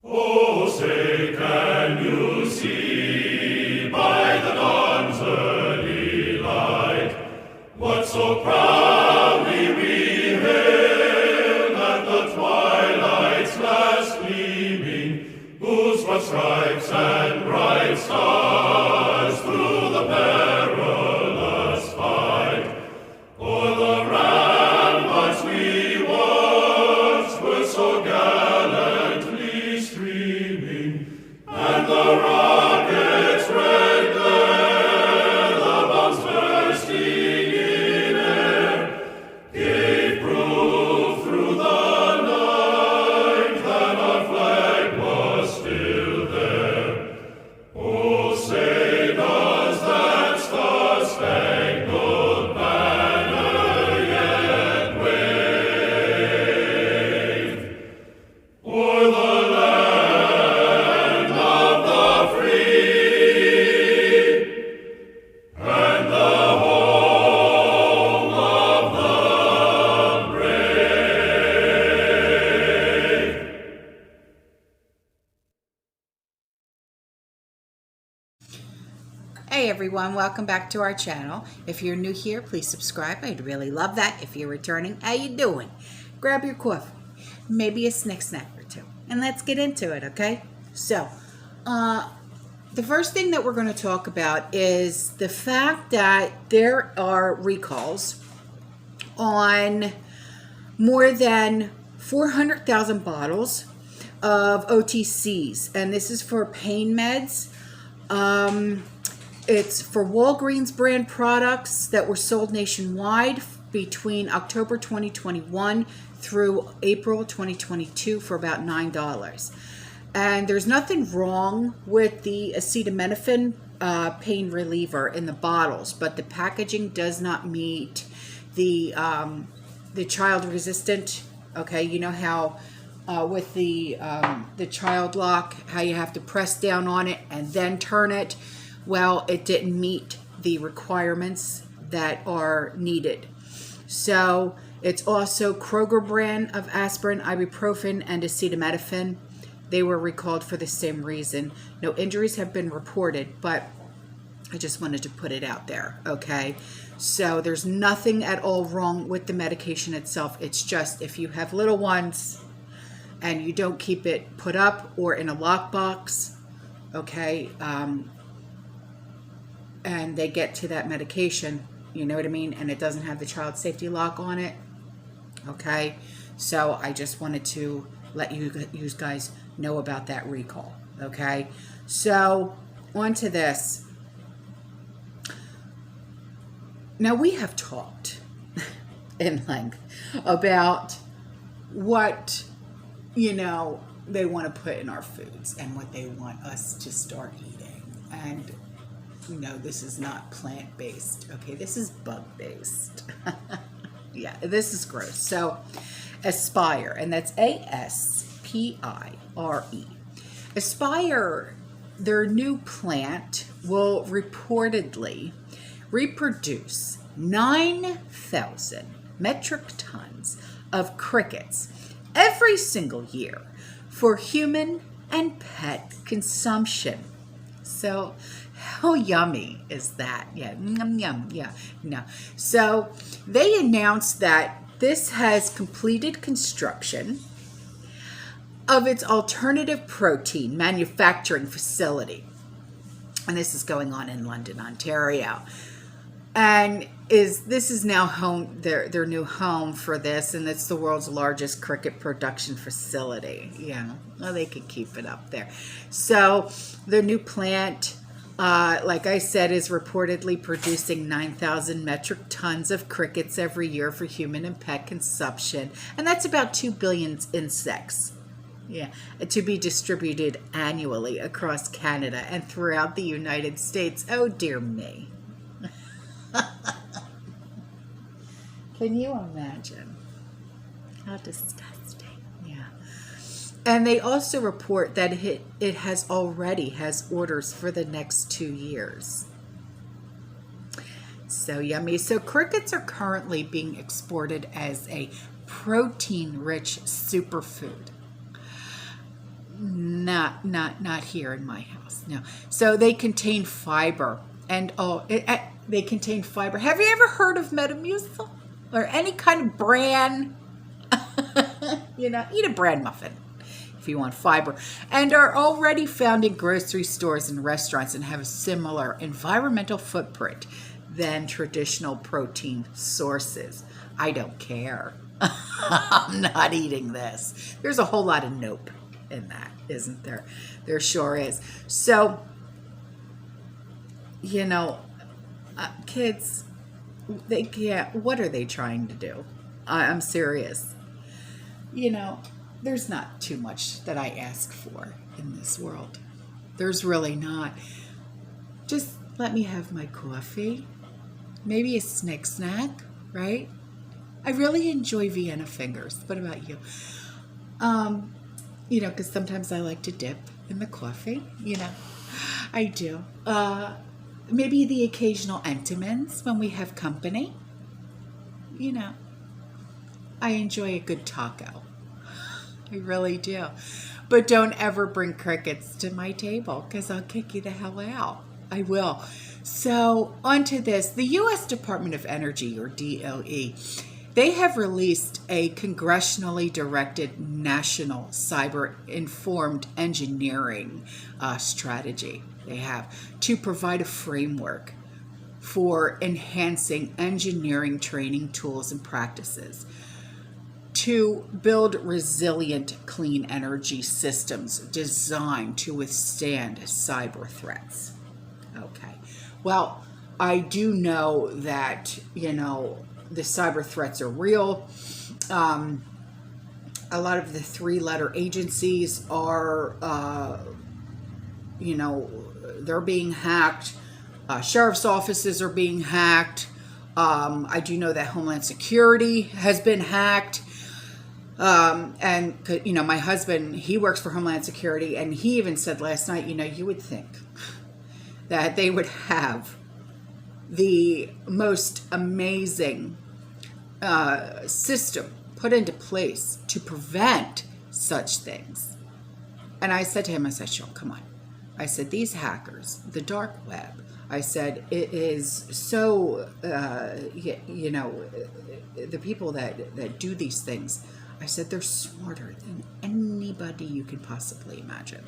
Oh, say, can you see by the dawn's early light what so proudly we hailed at the twilight's last gleaming, whose broad stripes and bright stars through the perilous fight o'er the ramparts we watched were so gallantly streaming, and the rockets' red glare, the bombs bursting in air, gave proof through the night that our flag was still there. Oh, say does that star-spangled banner yet wave o'er the land of the free and the home of the brave? Hey everyone, welcome back to our channel. If you're new here, please subscribe. I'd really love that. If you're returning, how you doing? Grab your coffee, maybe a snack or two, and let's get into it, okay? So, the first thing that we're going to talk about is the fact that there are recalls on more than 400,000 bottles of OTCs, and this is for pain meds. It's for Walgreens brand products that were sold nationwide between October 2021 through April 2022 for about $9. And there's nothing wrong with the acetaminophen pain reliever in the bottles, but the packaging does not meet the child resistant. Okay, you know how with the child lock, how you have to press down on it and then turn it. Well, it didn't meet the requirements that are needed. So it's also Kroger brand of aspirin, ibuprofen, and acetaminophen. They were recalled for the same reason. No injuries have been reported, but I just wanted to put it out there, okay? So there's nothing at all wrong with the medication itself. It's just if you have little ones and you don't keep it put up or in a lockbox, okay, and they get to that medication, you know what I mean, and it doesn't have the child safety lock on it, okay? So I just wanted to let you guys know about that recall, okay? So on to this. Now we have talked in length about what, you know, they want to put in our foods and what they want us to start eating. And you know, this is not plant-based, okay? This is bug-based. Yeah, this is gross. So, Aspire, and that's A-S-P-I-R-E. Aspire, their new plant, will reportedly reproduce 9,000 metric tons of crickets every single year for human and pet consumption. So, how yummy is that? Yeah, yum, yum, yeah, no. So they announced that this has completed construction of its alternative protein manufacturing facility. And this is going on in London, Ontario. And this is now home, their new home for this, and it's the world's largest cricket production facility. Yeah, well, they can keep it up there. So their new plant, like I said, is reportedly producing 9,000 metric tons of crickets every year for human and pet consumption. And that's about 2 billion insects. Yeah, to be distributed annually across Canada and throughout the United States. Oh, dear me. Can you imagine? How disgusting. Yeah. And they also report that it has orders for the next 2 years. So yummy. So crickets are currently being exported as a protein-rich superfood. not here in my house. No. So they contain fiber, and they contain fiber. Have you ever heard of Metamucil or any kind of bran? Eat a bran muffin if you want fiber, and are already found in grocery stores and restaurants and have a similar environmental footprint than traditional protein sources. I don't care. I'm not eating this. There's a whole lot of nope in that, isn't there? There sure is. So, kids, they can't. What are they trying to do? I'm serious. There's not too much that I ask for in this world. There's really not. Just let me have my coffee, maybe a snack, right? I really enjoy Vienna fingers. What about you? Because sometimes I like to dip in the coffee, I do. Maybe the occasional Entenmann's when we have company. I enjoy a good taco. I really do. But don't ever bring crickets to my table because I'll kick you the hell out. I will. So, onto this. The U.S. Department of Energy, or DOE, they have released a congressionally directed national cyber-informed engineering strategy. They have to provide a framework for enhancing engineering training tools and practices to build resilient clean energy systems designed to withstand cyber threats. Okay. Well, I do know that, the cyber threats are real. A lot of the three-letter agencies are, they're being hacked. Sheriff's offices are being hacked. I do know that Homeland Security has been hacked. And my husband, he works for Homeland Security, and he even said last night, you would think that they would have the most amazing system put into place to prevent such things. And I said to him, Sean, come on. I said, these hackers, the dark web, I said, it is so, the people that do these things, I said, they're smarter than anybody you could possibly imagine.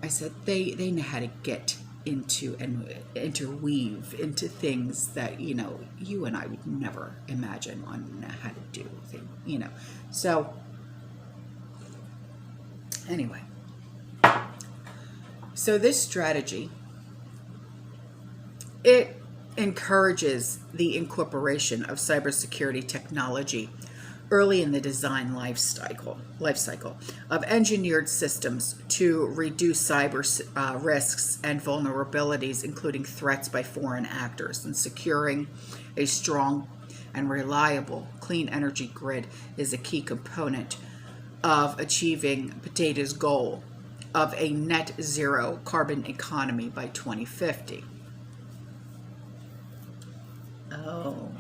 I said, they know how to get into and interweave into things that, you and I would never imagine on how to do things, So, anyway. So this strategy, it encourages the incorporation of cybersecurity technology early in the design life cycle of engineered systems to reduce cyber risks and vulnerabilities, including threats by foreign actors. And securing a strong and reliable clean energy grid is a key component of achieving POTATO's goal of a net zero carbon economy by 2050. Oh,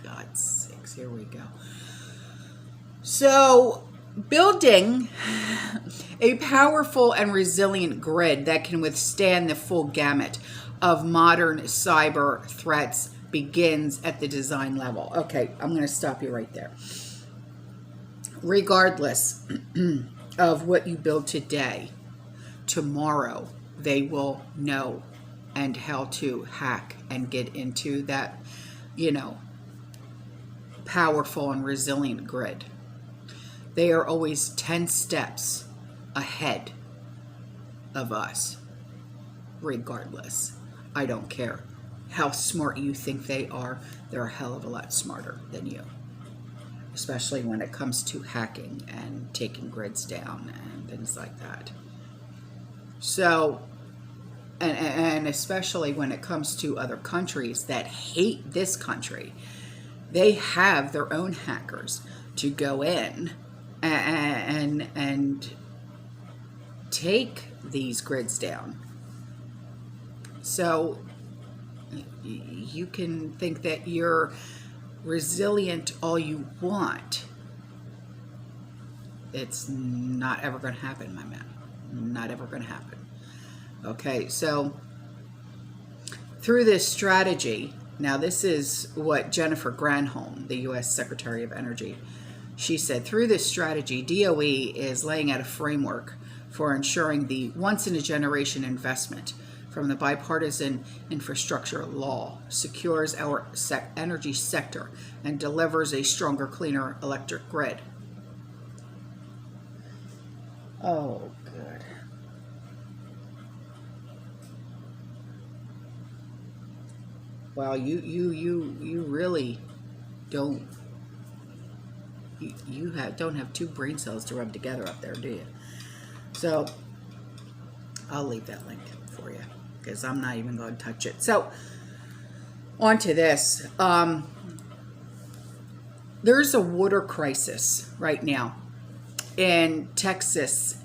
God's sakes, here we go. So, building a powerful and resilient grid that can withstand the full gamut of modern cyber threats begins at the design level. Okay, I'm going to stop you right there. Regardless of what you build today, tomorrow they will know and how to hack and get into that, powerful and resilient grid. They are always 10 steps ahead of us, regardless. I don't care how smart you think they are. They're a hell of a lot smarter than you, especially when it comes to hacking and taking grids down and things like that. So, and especially when it comes to other countries that hate this country, they have their own hackers to go in and take these grids down. So you can think that you're resilient all you want. It's not ever going to happen, my man. Not ever going to happen. Okay, so through this strategy, now this is what Jennifer Granholm, the U.S. Secretary of Energy, she said, through this strategy, DOE is laying out a framework for ensuring the once-in-a-generation investment from the bipartisan infrastructure law secures our energy sector and delivers a stronger, cleaner electric grid. Oh, good. Well, you really don't. You don't have two brain cells to rub together up there, do you? So I'll leave that link for you because I'm not even going to touch it. So on to this. There's a water crisis right now in Texas.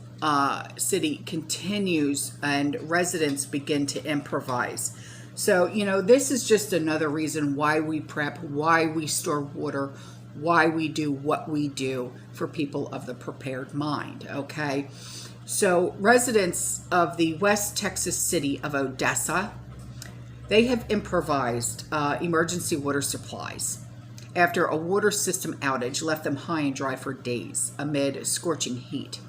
City continues and residents begin to improvise. So, you know, this is just another reason why we prep, why we store water, why we do what we do for people of the prepared mind, okay? So residents of the West Texas city of Odessa, they have improvised emergency water supplies after a water system outage left them high and dry for days amid scorching heat.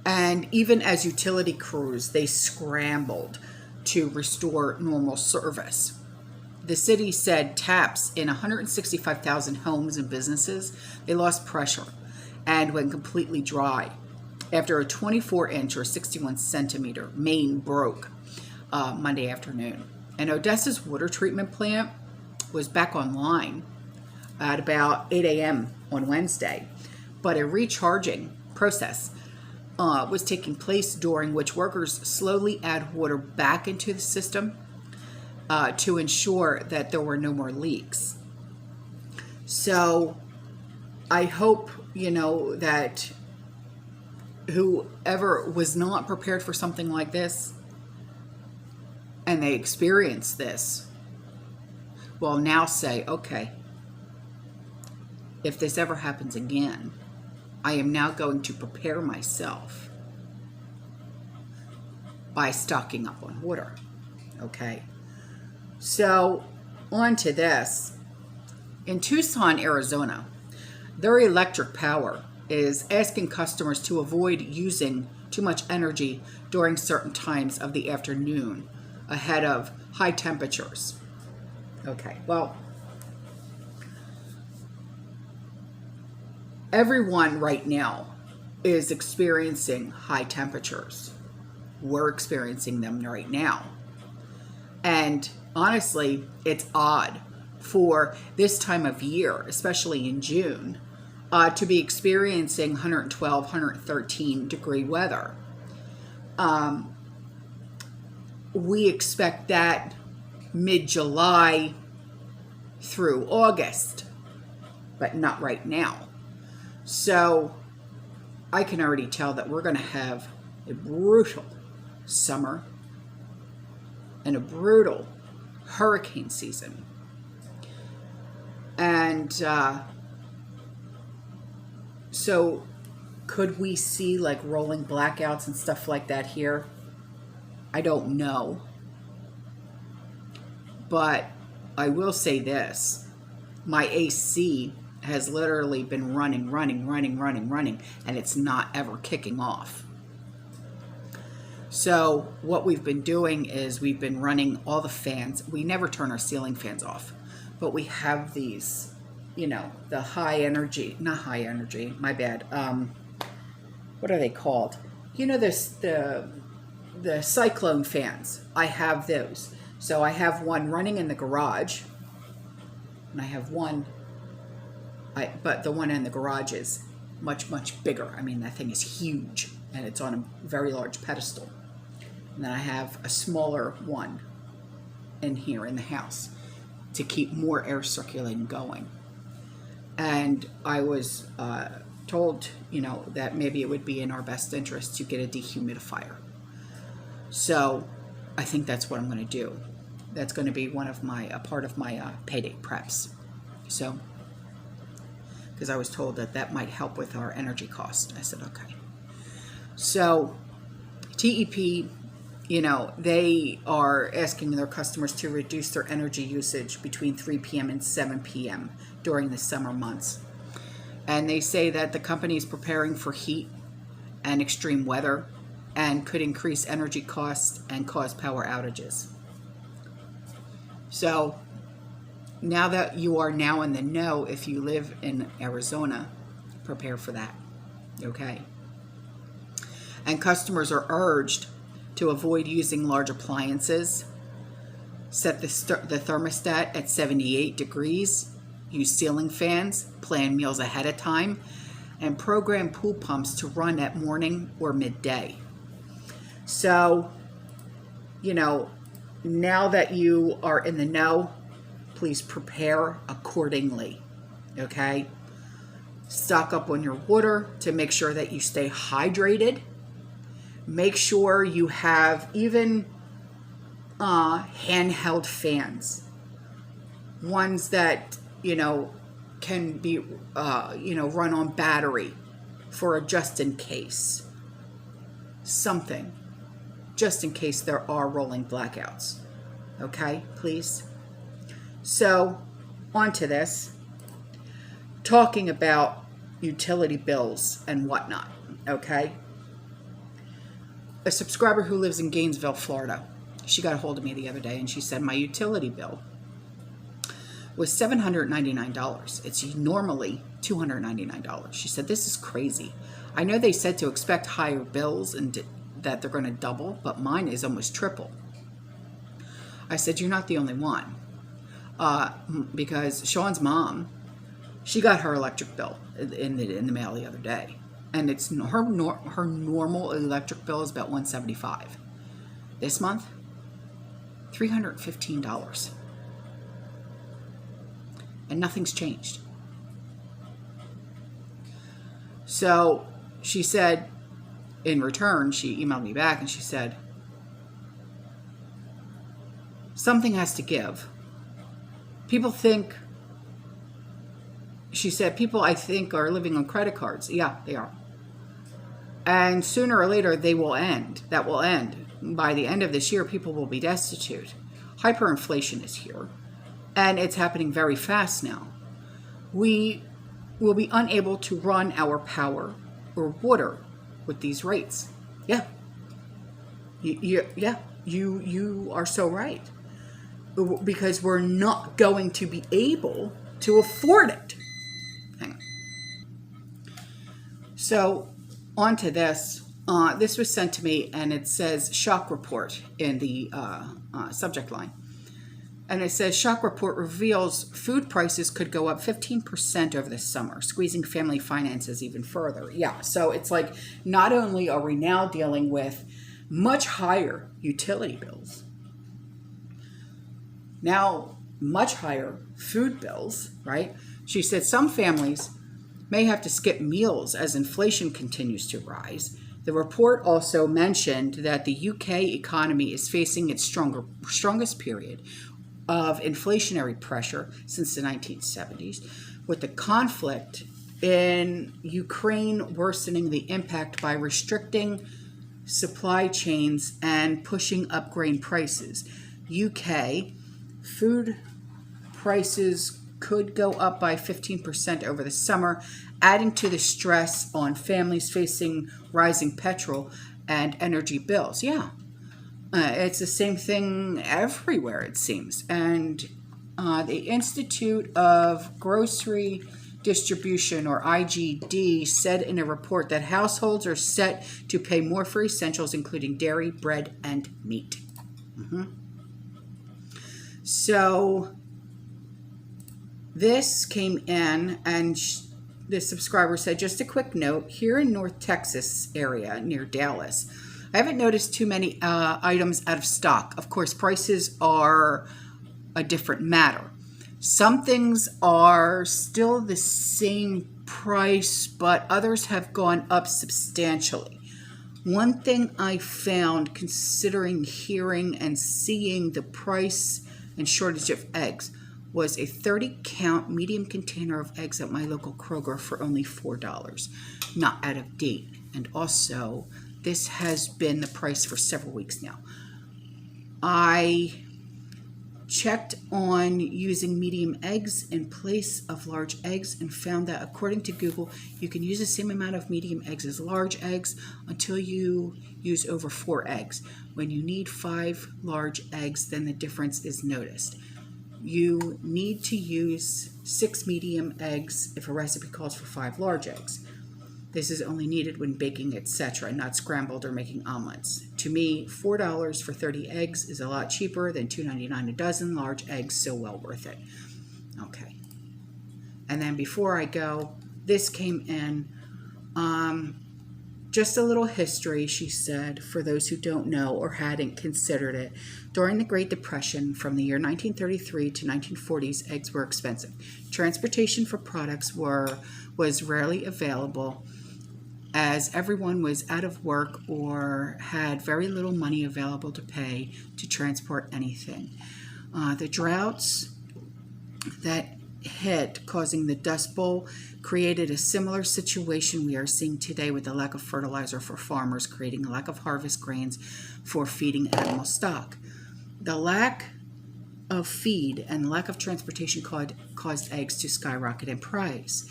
And even as utility crews, they scrambled to restore normal service. The city said taps in 165,000 homes and businesses, they lost pressure and went completely dry after a 24-inch or 61-centimeter main broke Monday afternoon. And Odessa's water treatment plant was back online at about 8 a.m. on Wednesday, but a recharging process was taking place during which workers slowly add water back into the system to ensure that there were no more leaks. So I hope, you know, that whoever was not prepared for something like this and they experienced this will now say, okay, if this ever happens again, I am now going to prepare myself by stocking up on water. Okay. So on to this. In Tucson, Arizona, their electric power is asking customers to avoid using too much energy during certain times of the afternoon ahead of high temperatures. Okay, well, everyone right now is experiencing high temperatures. We're experiencing them right now. And honestly, it's odd for this time of year, especially in June, to be experiencing 112, 113 degree weather. We expect that mid-July through August, but not right now. So I can already tell that we're going to have a brutal summer and a brutal hurricane season. And so could we see like rolling blackouts and stuff like that here? I don't know. But I will say this. My AC has literally been running, and it's not ever kicking off. So what we've been doing is we've been running all the fans. We never turn our ceiling fans off, but we have these, you know, the high energy, not high energy, my bad. What are they called? You know, the cyclone fans. I have those. So I have one running in the garage, and I have one, but the one in the garage is much, much bigger. I mean, that thing is huge, and it's on a very large pedestal. And then I have a smaller one in here in the house to keep more air circulating going. And I was told, you know, that maybe it would be in our best interest to get a dehumidifier. So I think that's what I'm going to do. That's going to be a part of my payday preps. So, because I was told that might help with our energy cost. I said, okay. So TEP, they are asking their customers to reduce their energy usage between 3 p.m. and 7 p.m. during the summer months. And they say that the company is preparing for heat and extreme weather and could increase energy costs and cause power outages. So now that you are now in the know, if you live in Arizona, prepare for that, okay? And customers are urged to avoid using large appliances, set the thermostat at 78 degrees, use ceiling fans, plan meals ahead of time, and program pool pumps to run at morning or midday. So, now that you are in the know, please prepare accordingly, okay? Stock up on your water to make sure that you stay hydrated. Make sure you have even handheld fans, ones that, can be, run on battery for a just in case. Something, just in case there are rolling blackouts. Okay, please. So, on to this. Talking about utility bills and whatnot, okay? A subscriber who lives in Gainesville, Florida, she got a hold of me the other day and she said my utility bill was $799. It's normally $299. She said, this is crazy. I know they said to expect higher bills and that they're going to double, but mine is almost triple. I said, you're not the only one. Because Sean's mom, she got her electric bill in the mail the other day. And it's her normal electric bill is about $175. This month, $315. And nothing's changed. So she said, in return, she emailed me back and she said, something has to give. People think, she said, people I think are living on credit cards. Yeah, they are. And sooner or later, they will end. That will end. By the end of this year, people will be destitute. Hyperinflation is here. And it's happening very fast now. We will be unable to run our power or water with these rates. Yeah. You are so right. Because we're not going to be able to afford it. Hang on. So, on to this. This was sent to me, and it says shock report in the subject line. And it says, shock report reveals food prices could go up 15% over the summer, squeezing family finances even further. Yeah, so it's like not only are we now dealing with much higher utility bills, now much higher food bills, right? She said some families may have to skip meals as inflation continues to rise. The report also mentioned that the UK economy is facing its strongest period of inflationary pressure since the 1970s, with the conflict in Ukraine worsening the impact by restricting supply chains and pushing up grain prices. UK food prices could go up by 15% over the summer, adding to the stress on families facing rising petrol and energy bills. Yeah. It's the same thing everywhere, it seems. And the Institute of Grocery Distribution, or IGD, said in a report that households are set to pay more for essentials, including dairy, bread, and meat. So this came in, and the subscriber said, just a quick note, here in North Texas area near Dallas, I haven't noticed too many items out of stock. Of course, prices are a different matter. Some things are still the same price, but others have gone up substantially. One thing I found, considering hearing and seeing the price and shortage of eggs, was a 30-count medium container of eggs at my local Kroger for only $4, not out of date. And also, this has been the price for several weeks now. I checked on using medium eggs in place of large eggs and found that according to Google, you can use the same amount of medium eggs as large eggs until you use over 4 eggs. When you need 5 large eggs, then the difference is noticed. You need to use 6 medium eggs if a recipe calls for 5 large eggs. This is only needed when baking, etc., not scrambled or making omelets. To me, $4 for 30 eggs is a lot cheaper than $2.99 a dozen large eggs, so well worth it. Okay. And then before I go, this came in. Just a little history, she said, for those who don't know or hadn't considered it. During the Great Depression, from the year 1933 to 1940s, eggs were expensive. Transportation for products was rarely available, as everyone was out of work or had very little money available to pay to transport anything. The droughts that hit, causing the Dust Bowl, created a similar situation we are seeing today with the lack of fertilizer for farmers, creating a lack of harvest grains for feeding animal stock. The lack of feed and lack of transportation caused eggs to skyrocket in price.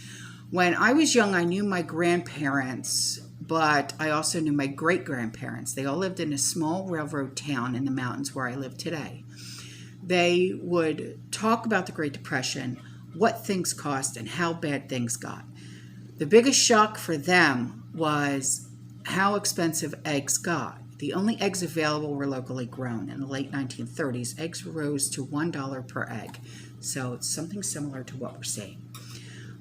When I was young, I knew my grandparents, but I also knew my great-grandparents. They all lived in a small railroad town in the mountains where I live today. They would talk about the Great Depression, what things cost, and how bad things got. The biggest shock for them was how expensive eggs got. The only eggs available were locally grown. In the late 1930s, eggs rose to $1 per egg. So it's something similar to what we're seeing.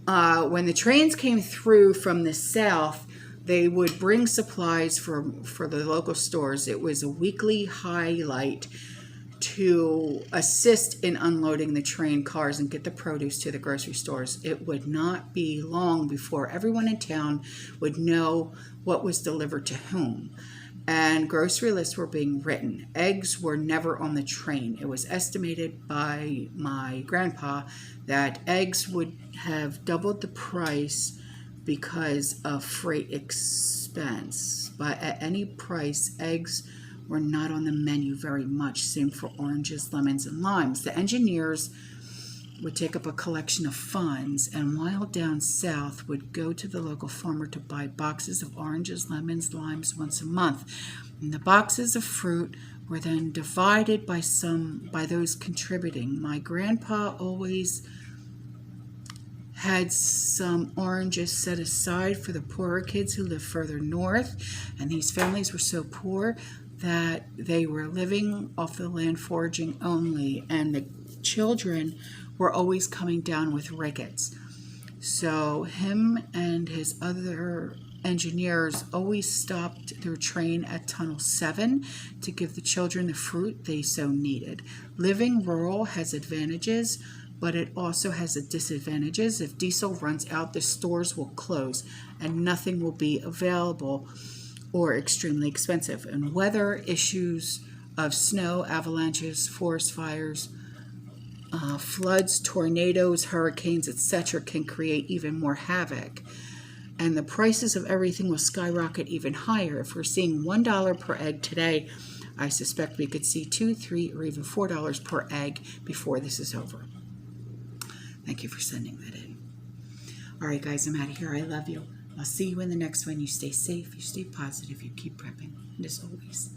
When the trains came through from the south, they would bring supplies for the local stores. It was a weekly highlight to assist in unloading the train cars and get the produce to the grocery stores. It would not be long before everyone in town would know what was delivered to whom. And grocery lists were being written. Eggs were never on the train. It was estimated by my grandpa that eggs would have doubled the price because of freight expense. But at any price, eggs were not on the menu very much. Same for oranges, lemons, and limes. The engineers would take up a collection of funds, and while down south would go to the local farmer to buy boxes of oranges, lemons, limes once a month. And the boxes of fruit were then divided by those contributing. My grandpa always had some oranges set aside for the poorer kids who lived further north, and these families were so poor that they were living off the land foraging only, and the children were always coming down with rickets. So him and his other engineers always stopped their train at Tunnel 7 to give the children the fruit they so needed. Living rural has advantages, but it also has disadvantages. If diesel runs out, the stores will close and nothing will be available or extremely expensive. And weather issues of snow, avalanches, forest fires, floods, tornadoes, hurricanes, etc. can create even more havoc. And the prices of everything will skyrocket even higher. If we're seeing $1 per egg today, I suspect we could see $2, $3, or even $4 per egg before this is over. Thank you for sending that in. All right, guys, I'm out of here. I love you. I'll see you in the next one. You stay safe, you stay positive, you keep prepping. And as always,